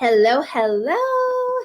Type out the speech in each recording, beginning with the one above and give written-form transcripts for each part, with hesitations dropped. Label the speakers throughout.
Speaker 1: Hello, hello.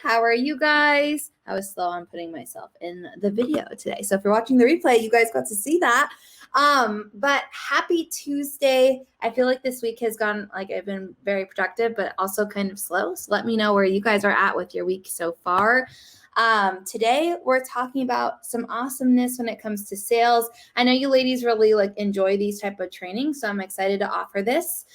Speaker 1: How are you guys? I was slow on putting myself in the video today. So if you're watching the replay, you guys got to see that. But happy Tuesday. I feel like this week has gone, like I've been very productive, but also kind of slow. So let me know where you guys are at with your week so far. Today we're talking about some awesomeness when it comes to sales. I know you ladies really enjoy these type of training, so I'm excited to offer this.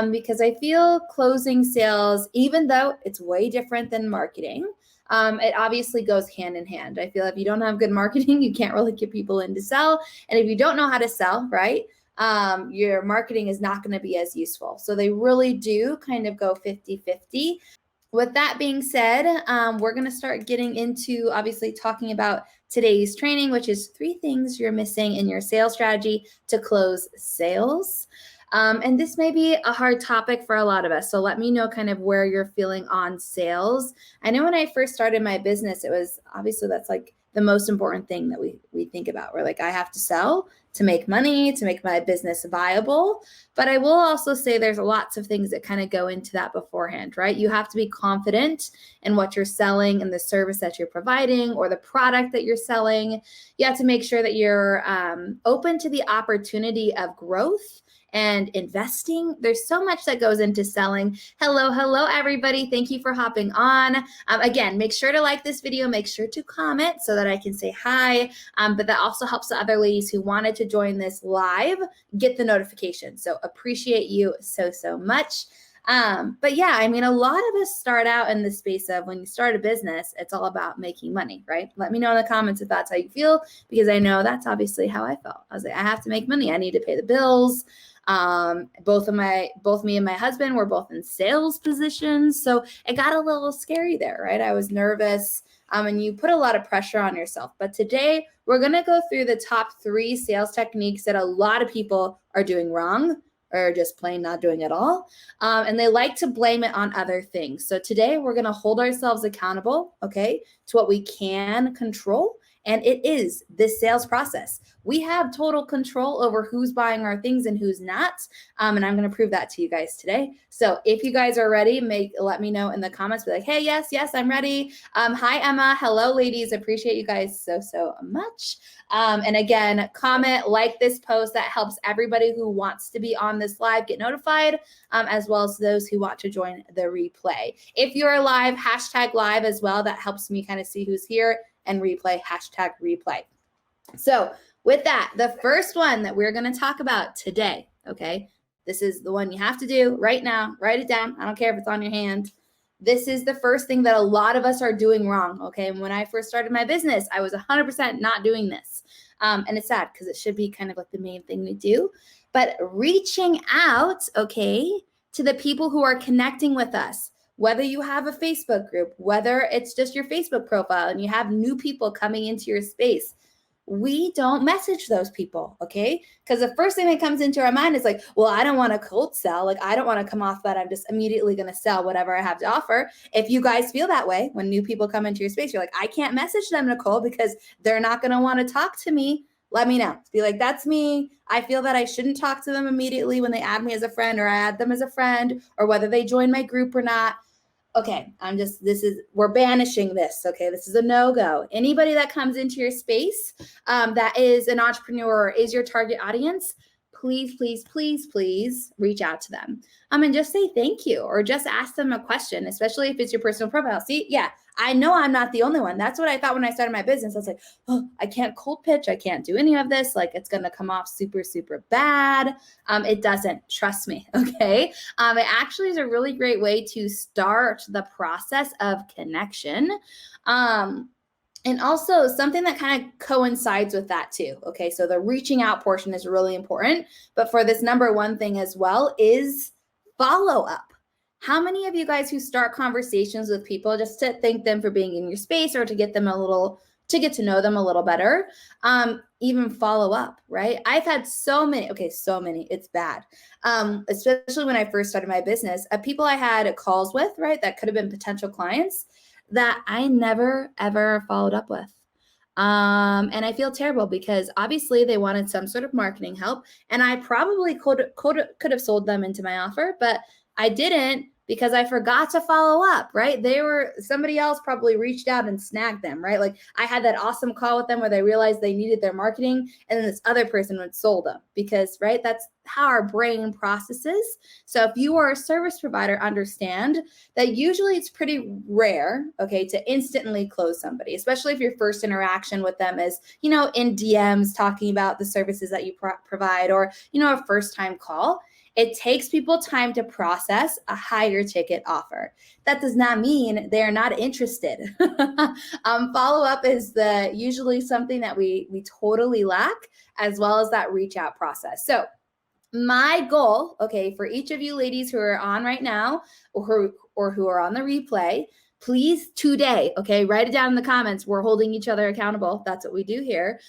Speaker 1: Because I feel closing sales, even though it's way different than marketing, it obviously goes hand in hand. I feel if you don't have good marketing, you can't really get people in to sell. And if you don't know how to sell, right, your marketing is not going to be as useful. So they really do kind of go 50-50. With that being said, we're going to start getting into obviously talking about today's training, which is 3 things you're missing in your sales strategy to close sales. And this may be a hard topic for a lot of us. So let me know kind of where you're feeling on sales. I know when I first started my business, it was obviously that's like the most important thing that we think about. We're like, I have to sell to make money, to make my business viable. But I will also say there's lots of things that kind of go into that beforehand, right? You have to be confident in what you're selling and the service that you're providing or the product that you're selling. You have to make sure that you're open to the opportunity of growth and investing. There's so much that goes into selling. Hello, everybody. Thank you for hopping on. Again, make sure to like this video. Make sure to comment so that I can say hi. But that also helps the other ladies who wanted to join this live get the notification. So appreciate you so much. But yeah, I mean, a lot of us start out in the space of when you start a business, it's all about making money, right? Let me know in the comments if that's how you feel, because I know that's obviously how I felt. I was like, I have to make money. I need to pay the bills. Both me and my husband were both in sales positions. So it got a little scary there, right? I was nervous. And you put a lot of pressure on yourself. But today we're going to go through the top 3 sales techniques that a lot of people are doing wrong or just plain not doing at all. And they like to blame it on other things. So today we're going to hold ourselves accountable, okay, to what we can control. And it is this sales process. We have total control over who's buying our things and who's not. And I'm going to prove that to you guys today. So if you guys are ready, let me know in the comments. Be like, hey, yes, I'm ready. Hi, Emma. Hello, ladies. Appreciate you guys so much. And again, comment, like this post. That helps everybody who wants to be on this live get notified, as well as those who want to join the replay. If you're live, hashtag live as well. That helps me kind of see who's here, and replay, hashtag replay. So with that, the first one that we're going to talk about today, okay, this is the one you have to do right now. Write it down. I don't care if it's on your hand. This is the first thing that a lot of us are doing wrong, okay? And when I first started my business, I was 100% not doing this. And it's sad because it should be kind of like the main thing we do. But reaching out, okay, to the people who are connecting with us, whether you have a Facebook group, whether it's just your Facebook profile and you have new people coming into your space, we don't message those people, okay? Because the first thing that comes into our mind is like, well, I don't want to cold sell. Like, I don't want to come off that. I'm just immediately going to sell whatever I have to offer. If you guys feel that way, when new people come into your space, you're like, I can't message them, Nicole, because they're not going to want to talk to me. Let me know. Be like, that's me. I feel that I shouldn't talk to them immediately when they add me as a friend or I add them as a friend or whether they join my group or not. Okay, we're banishing this, okay? This is a no-go. Anybody that comes into your space that is an entrepreneur or is your target audience, please reach out to them. And just say thank you or just ask them a question, especially if it's your personal profile. See, yeah, I know I'm not the only one. That's what I thought when I started my business. I was like, oh, I can't cold pitch. I can't do any of this. Like, it's going to come off super bad. It doesn't. Trust me, okay? It actually is a really great way to start the process of connection. And also something that kind of coincides with that too. Okay, so the reaching out portion is really important. But for this number 1 thing as well is follow up. How many of you guys who start conversations with people just to thank them for being in your space or to get them to get to know them a little better, even follow up, right? I've had so many, it's bad. Especially when I first started my business, people I had calls with, right, that could have been potential clients that I never, ever followed up with. And I feel terrible because obviously they wanted some sort of marketing help and I probably could have sold them into my offer, but I didn't because I forgot to follow up, right? Somebody else probably reached out and snagged them, right? Like I had that awesome call with them where they realized they needed their marketing, and then this other person would sold them because, right? That's how our brain processes. So if you are a service provider, understand that usually it's pretty rare, okay, to instantly close somebody, especially if your first interaction with them is, in DMs talking about the services that you provide, or, a first time call. It takes people time to process a higher ticket offer. That does not mean they're not interested. Follow up is usually something that we totally lack, as well as that reach out process. So my goal, okay, for each of you ladies who are on right now or who are on the replay, please today, okay, write it down in the comments. We're holding each other accountable. That's what we do here.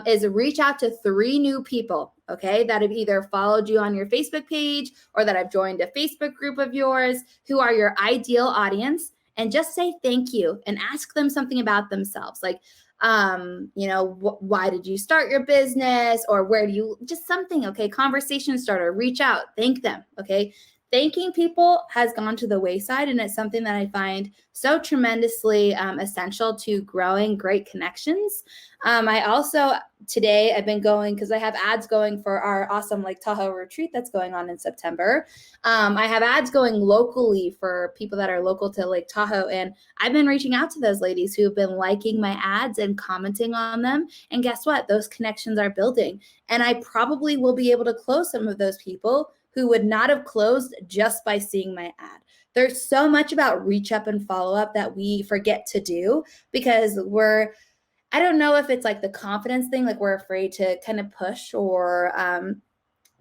Speaker 1: Is reach out to 3 new people, okay, that have either followed you on your Facebook page or that have joined a Facebook group of yours, who are your ideal audience, and just say thank you and ask them something about themselves. Like, why did you start your business, or where do you, just something, okay, conversation starter, reach out, thank them, okay. Thanking people has gone to the wayside, and it's something that I find so tremendously essential to growing great connections. I also, today I've been going, because I have ads going for our awesome Lake Tahoe retreat that's going on in September. I have ads going locally for people that are local to Lake Tahoe, and I've been reaching out to those ladies who have been liking my ads and commenting on them. And guess what? Those connections are building, and I probably will be able to close some of those people who would not have closed just by seeing my ad. There's so much about reach up and follow up that we forget to do because I don't know if it's like the confidence thing, like we're afraid to kind of push or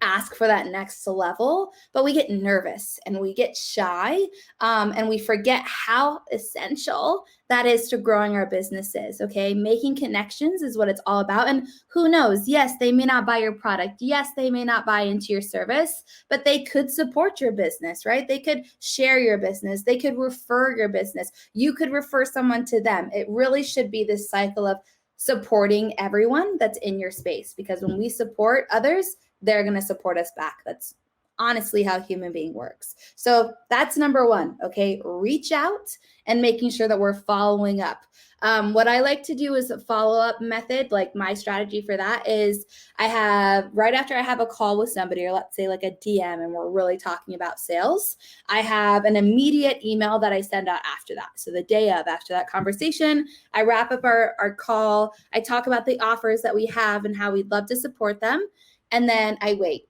Speaker 1: ask for that next level, but we get nervous and we get shy, and we forget how essential that is to growing our businesses, okay? Making connections is what it's all about. And who knows, yes, they may not buy your product. Yes, they may not buy into your service, but they could support your business, right? They could share your business. They could refer your business. You could refer someone to them. It really should be this cycle of supporting everyone that's in your space, because when we support others, they're going to support us back. That's honestly how human being works. So that's number 1, okay? Reach out and making sure that we're following up. What I like to do is a follow-up method. Like my strategy for that is right after I have a call with somebody, or let's say like a DM, and we're really talking about sales, I have an immediate email that I send out after that. So the day of, after that conversation, I wrap up our call. I talk about the offers that we have and how we'd love to support them. And then I wait.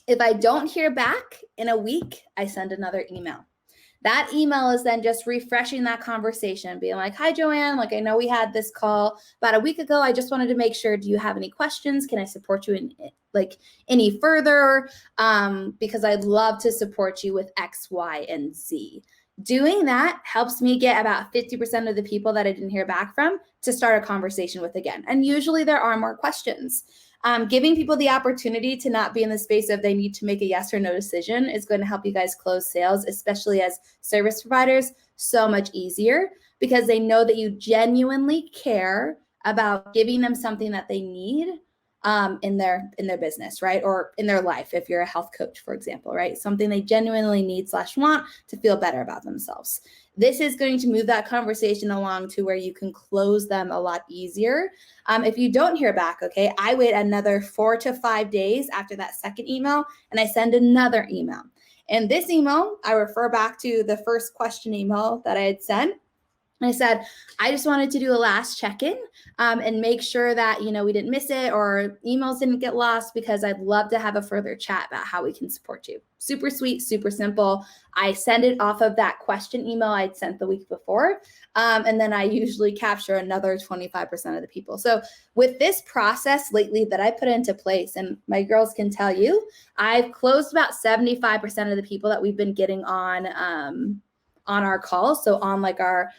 Speaker 1: If I don't hear back in a week, I send another email. That email is then just refreshing that conversation, being like, hi, Joanne, like I know we had this call about a week ago. I just wanted to make sure, do you have any questions? Can I support you in like any further? Because I'd love to support you with X, Y, and Z. Doing that helps me get about 50% of the people that I didn't hear back from to start a conversation with again. And usually there are more questions. Giving people the opportunity to not be in the space of they need to make a yes or no decision is going to help you guys close sales, especially as service providers, so much easier, because they know that you genuinely care about giving them something that they need in their business, right? Or in their life, if you're a health coach, for example, right? Something they genuinely need / want to feel better about themselves. This is going to move that conversation along to where you can close them a lot easier. If you don't hear back, okay, I wait another 4 to 5 days after that second email, and I send another email. And this email, I refer back to the first question email that I had sent. I said, I just wanted to do a last check-in and make sure that, we didn't miss it or emails didn't get lost, because I'd love to have a further chat about how we can support you. Super sweet, super simple. I send it off of that question email I'd sent the week before. And then I usually capture another 25% of the people. So with this process lately that I put into place, and my girls can tell you, I've closed about 75% of the people that we've been getting on our calls. So on like our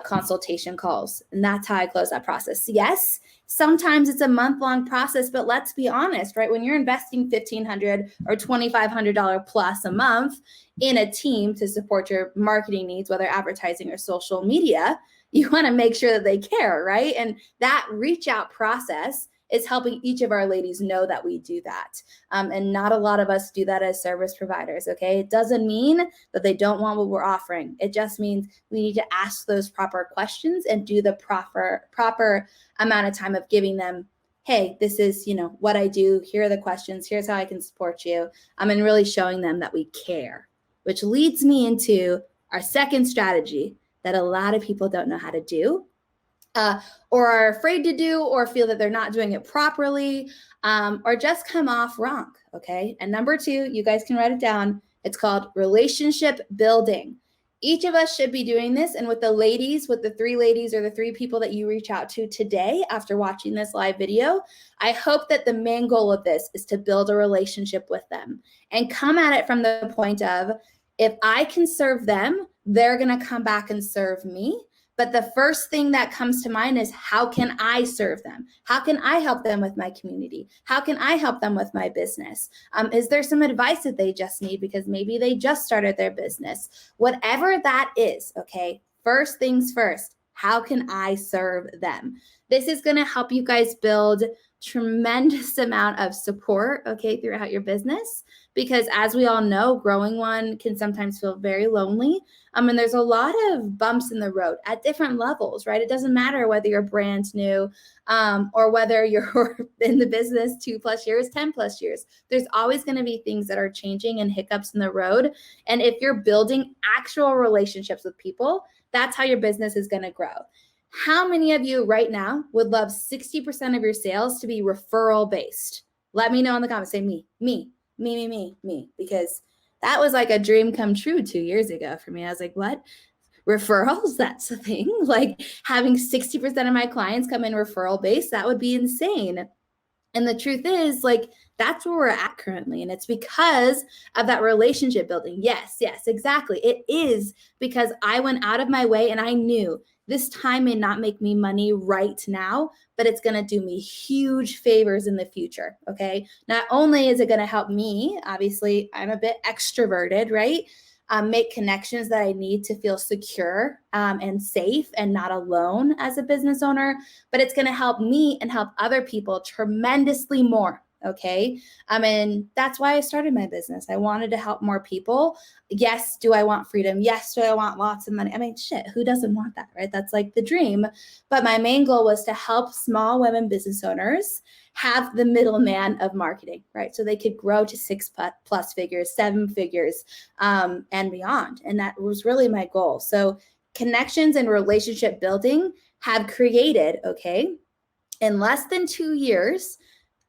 Speaker 1: consultation calls. And that's how I close that process. Yes, sometimes it's a month-long process, but let's be honest, right? When you're investing $1,500 or $2,500 plus a month in a team to support your marketing needs, whether advertising or social media, you want to make sure that they care, right? And that reach out process is helping each of our ladies know that we do that. And not a lot of us do that as service providers, okay? It doesn't mean that they don't want what we're offering. It just means we need to ask those proper questions and do the proper amount of time of giving them, hey, this is, what I do. Here are the questions. Here's how I can support you. And really showing them that we care, which leads me into our second strategy that a lot of people don't know how to do, or are afraid to do, or feel that they're not doing it properly, or just come off wrong, okay? And number 2, you guys can write it down. It's called relationship building. Each of us should be doing this. And with the ladies, with the 3 ladies or the 3 people that you reach out to today after watching this live video, I hope that the main goal of this is to build a relationship with them and come at it from the point of, if I can serve them, they're going to come back and serve me. But the first thing that comes to mind is, how can I serve them? How can I help them with my community? How can I help them with my business? Is there some advice that they just need because maybe they just started their business? Whatever that is, okay? First things first, how can I serve them? This is going to help you guys build tremendous amount of support, okay, throughout your business, because as we all know, growing one can sometimes feel very lonely. And there's a lot of bumps in the road at different levels, right? It doesn't matter whether you're brand new or whether you're in the business 2+ years, 10+ years. There's always going to be things that are changing and hiccups in the road. And if you're building actual relationships with people, that's how your business is going to grow. How many of you right now would love 60% of your sales to be referral based? Let me know in the comments. Say me, because that was like a dream come true 2 years ago for me. I was like, what? Referrals? That's a thing? Like having 60% of my clients come in referral based, that would be insane. And the truth is, like, that's where we're at currently. And it's because of that relationship building. Yes, exactly. It is because I went out of my way and I knew this time may not make me money right now, but it's going to do me huge favors in the future. Okay. Not only is it going to help me, obviously, I'm a bit extroverted, right? Make connections that I need to feel secure and safe and not alone as a business owner, but it's going to help me and help other people tremendously more. Okay. And that's why I started my business. I wanted to help more people. Yes. Do I want freedom? Yes. Do I want lots of money? I mean, shit, who doesn't want that, right? That's like the dream. But my main goal was to help small women business owners have the middleman of marketing, right? So they could grow to 6+ figures, 7 figures, and beyond. And that was really my goal. So connections and relationship building have created, okay, in less than 2 years,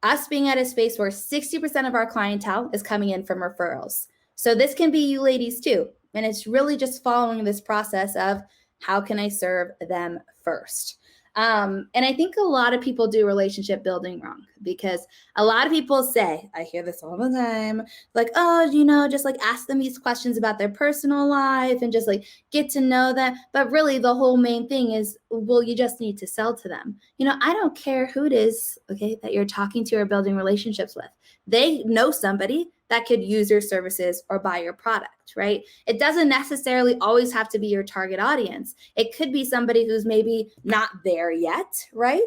Speaker 1: us being at a space where 60% of our clientele is coming in from referrals. So this can be you ladies too. And it's really just following this process of, how can I serve them first? And I think a lot of people do relationship building wrong, because a lot of people say, I hear this all the time, like, oh, just like ask them these questions about their personal life and just like get to know them. But really the whole main thing is, well, you just need to sell to them. I don't care who it is, okay, that you're talking to or building relationships with. They know somebody that could use your services or buy your product, right? It doesn't necessarily always have to be your target audience. It could be somebody who's maybe not there yet, right?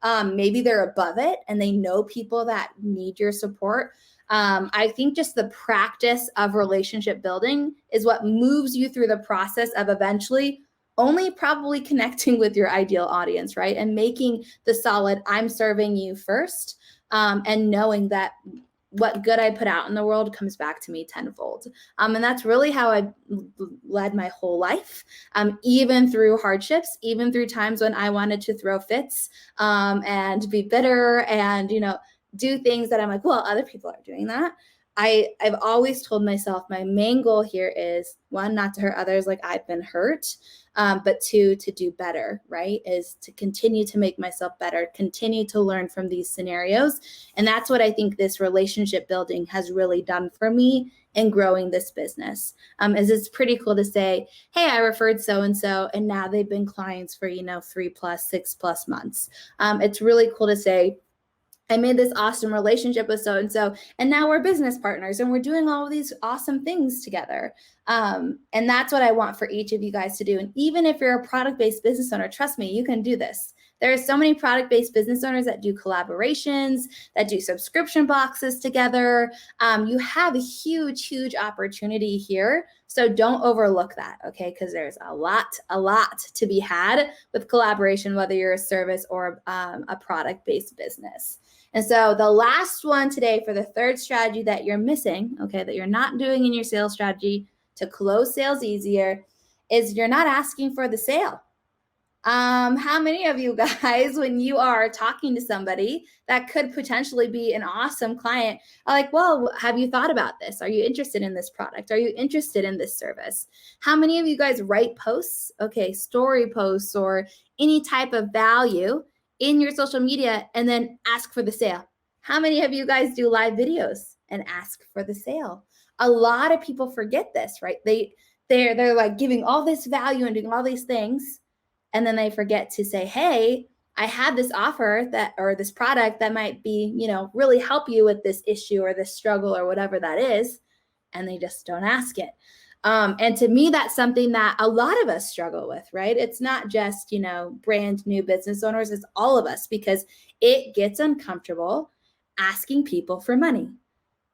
Speaker 1: Maybe they're above it and they know people that need your support. I think just the practice of relationship building is what moves you through the process of eventually only probably connecting with your ideal audience, right? And making the solid, I'm serving you first, and knowing that what good I put out in the world comes back to me tenfold. And that's really how I led my whole life, even through hardships, even through times when I wanted to throw fits and be bitter and, do things that I'm like, well, other people are doing that. I've always told myself my main goal here is, 1, not to hurt others like I've been hurt, but 2, to do better, right? Is to continue to make myself better, continue to learn from these scenarios. And that's what I think this relationship building has really done for me in growing this business. Is it's pretty cool to say, hey, I referred so-and-so, and now they've been clients for, 3+, 6+ months. It's really cool to say, I made this awesome relationship with so-and-so, and now we're business partners and we're doing all of these awesome things together. And that's what I want for each of you guys to do. And even if you're a product-based business owner, trust me, you can do this. There are so many product-based business owners that do collaborations, that do subscription boxes together. You have a huge, huge opportunity here. So don't overlook that, okay? Because there's a lot to be had with collaboration, whether you're a service or a product-based business. And so the last one today for the third strategy that you're missing, okay, that you're not doing in your sales strategy to close sales easier, is you're not asking for the sale. How many of you guys, when you are talking to somebody that could potentially be an awesome client, are like, well, have you thought about this? Are you interested in this product? Are you interested in this service? How many of you guys write posts, okay, story posts or any type of value in your social media and then ask for the sale? How many of you guys do live videos and ask for the sale? A lot of people forget this, right? They're like giving all this value and doing all these things, and then they forget to say, hey, I have this offer that, or this product that might be, really help you with this issue or this struggle or whatever that is. And they just don't ask it. And to me, that's something that a lot of us struggle with, right? It's not just, brand new business owners, it's all of us, because it gets uncomfortable asking people for money.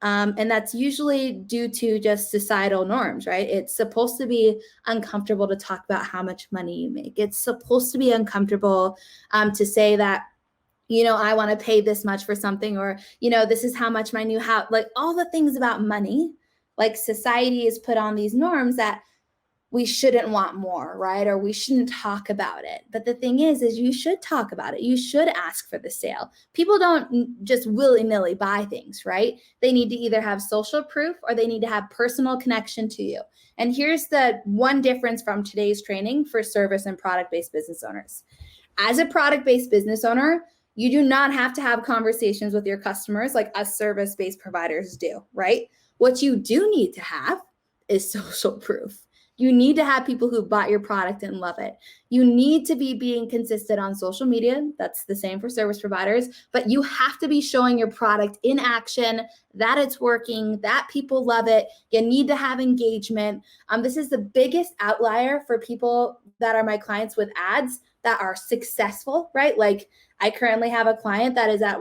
Speaker 1: And that's usually due to just societal norms, right? It's supposed to be uncomfortable to talk about how much money you make. It's supposed to be uncomfortable to say that, I want to pay this much for something, or, this is how much my new house, like all the things about money, like society has put on these norms that we shouldn't want more, right? Or we shouldn't talk about it. But the thing is you should talk about it. You should ask for the sale. People don't just willy-nilly buy things, right? They need to either have social proof or they need to have personal connection to you. And here's the one difference from today's training for service and product-based business owners. As a product-based business owner, you do not have to have conversations with your customers like us service-based providers do, right? What you do need to have is social proof. You need to have people who bought your product and love it. You need to be being consistent on social media. That's the same for service providers, but you have to be showing your product in action, that it's working, that people love it. You need to have engagement. This is the biggest outlier for people that are my clients with ads that are successful, right? Like I currently have a client that is at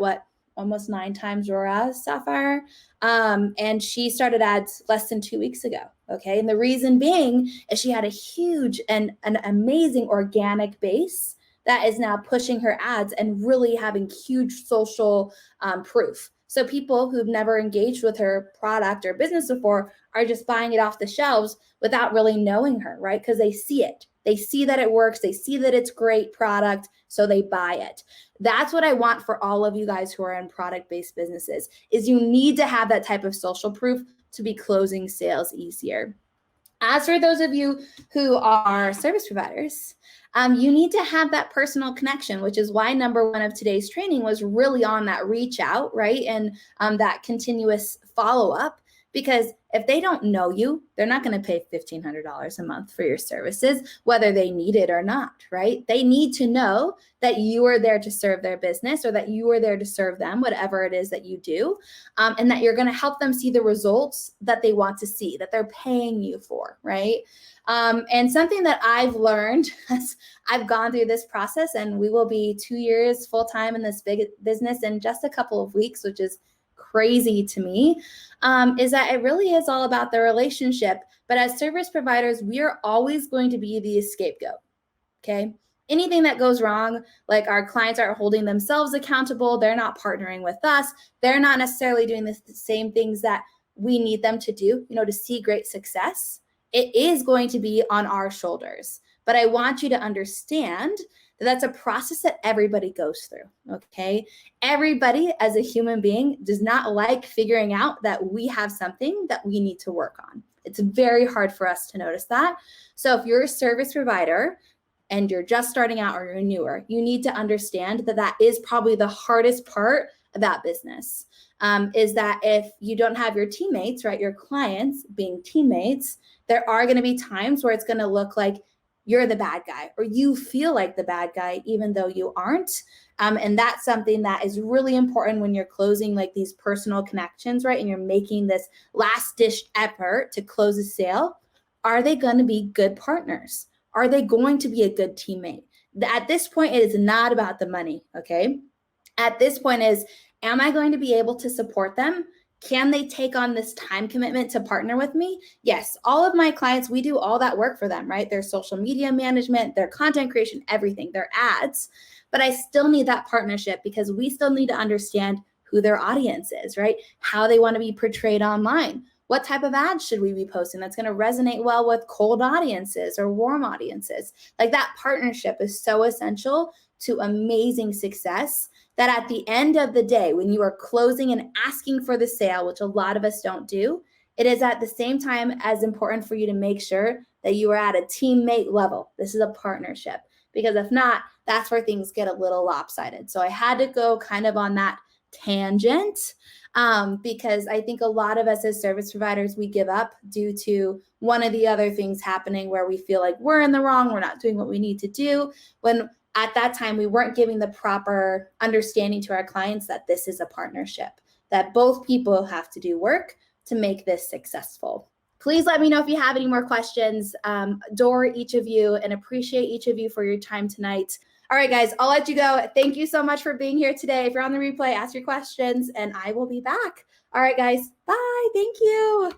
Speaker 1: almost 9 times ROAS, Sapphire. And she started ads less than 2 weeks ago. Okay. And the reason being is she had a huge and an amazing organic base that is now pushing her ads and really having huge social proof. So people who've never engaged with her product or business before are just buying it off the shelves without really knowing her, right? Because they see it. They see that it works. They see that it's great product. So they buy it. That's what I want for all of you guys who are in product-based businesses, is you need to have that type of social proof to be closing sales easier. As for those of you who are service providers, you need to have that personal connection, which is why number 1 of today's training was really on that reach out, right? And that continuous follow-up. Because if they don't know you, they're not going to pay $1,500 a month for your services, whether they need it or not, right? They need to know that you are there to serve their business, or that you are there to serve them, whatever it is that you do, and that you're going to help them see the results that they want to see, that they're paying you for, right? And something that I've learned as I've gone through this process, and we will be 2 years full-time in this big business in just a couple of weeks, which is crazy to me, is that it really is all about the relationship. But as service providers, we are always going to be the scapegoat, okay? Anything that goes wrong, like our clients aren't holding themselves accountable, they're not partnering with us, they're not necessarily doing the same things that we need them to do, to see great success, it is going to be on our shoulders. But I want you to understand that that's a process that everybody goes through, okay? Everybody as a human being does not like figuring out that we have something that we need to work on. It's very hard for us to notice that. So if you're a service provider and you're just starting out or you're newer, you need to understand that that is probably the hardest part about business, is that if you don't have your teammates, right, your clients being teammates, there are going to be times where it's going to look like you're the bad guy, or you feel like the bad guy, even though you aren't. And that's something that is really important when you're closing like these personal connections, right? And you're making this last ditch effort to close a sale. Are they going to be good partners? Are they going to be a good teammate? At this point, it is not about the money, okay? At this point is, am I going to be able to support them? Can they take on this time commitment to partner with me? Yes, all of my clients, we do all that work for them, right? Their social media management, their content creation, everything, their ads. But I still need that partnership because we still need to understand who their audience is, right? How they want to be portrayed online. What type of ads should we be posting that's going to resonate well with cold audiences or warm audiences? Like that partnership is so essential to amazing success that at the end of the day, when you are closing and asking for the sale, which a lot of us don't do, it is at the same time as important for you to make sure that you are at a teammate level. This is a partnership, because if not, that's where things get a little lopsided. So I had to go kind of on that tangent because I think a lot of us as service providers, we give up due to one of the other things happening where we feel like we're in the wrong, we're not doing what we need to do, when at that time we weren't giving the proper understanding to our clients that this is a partnership, that both people have to do work to make this successful. Please let me know if you have any more questions. Adore each of you and appreciate each of you for your time tonight. All right, guys, I'll let you go. Thank you so much for being here today. If you're on the replay, ask your questions and I will be back. All right, guys, bye. Thank you.